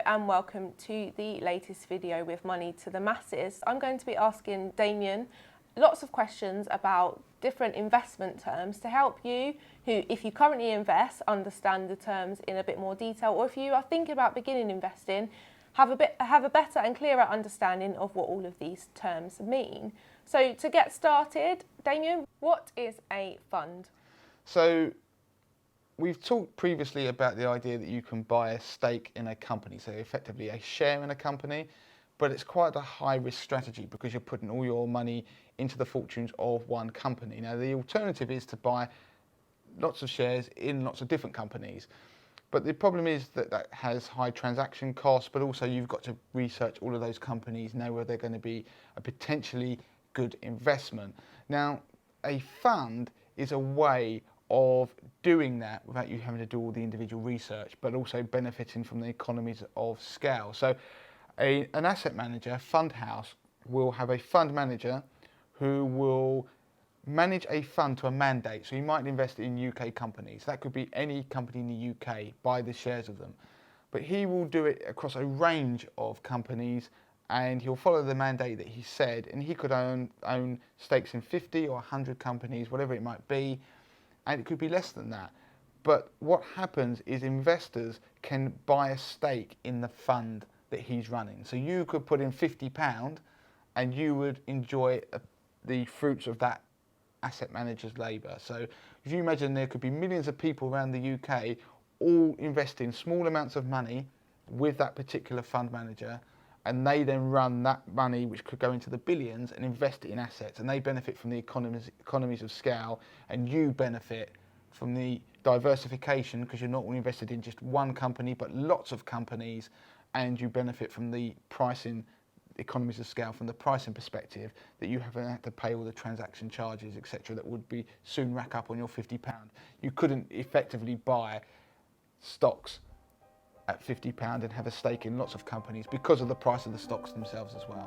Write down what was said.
and welcome to the latest video with Money to the Masses. I'm going to be asking Damien lots of questions about different investment terms to help you who, if you currently invest, understand the terms in a bit more detail, or if you are thinking about beginning investing, have a better and clearer understanding of what all of these terms mean. So to get started, Damien, what is a fund? So we've talked previously about the idea that you can buy a stake in a company, so effectively a share in a company, but it's quite a high risk strategy because you're putting all your money into the fortunes of one company. Now the alternative is to buy lots of shares in lots of different companies. But the problem is that that has high transaction costs, but also you've got to research all of those companies, know whether they're going to be a potentially good investment. Now, a fund is a way of doing that without you having to do all the individual research, but also benefiting from the economies of scale. So an asset manager, fund house, will have a fund manager who will manage a fund to a mandate. So you might invest in UK companies. That could be any company in the UK, buy the shares of them. But he will do it across a range of companies and he'll follow the mandate that he said, and he could own stakes in 50 or 100 companies, whatever it might be, and it could be less than that. But what happens is investors can buy a stake in the fund that he's running. So you could put in £50 and you would enjoy the fruits of that asset manager's labour. So if you imagine there could be millions of people around the UK all investing small amounts of money with that particular fund manager, and they then run that money, which could go into the billions, and invest it in assets, and they benefit from the economies of scale, and you benefit from the diversification because you're not all invested in just one company but lots of companies, and you benefit from the pricing economies of scale from the pricing perspective, that you haven't had to pay all the transaction charges, etc., that would be soon rack up on your £50. You couldn't effectively buy stocks at £50 and have a stake in lots of companies because of the price of the stocks themselves as well.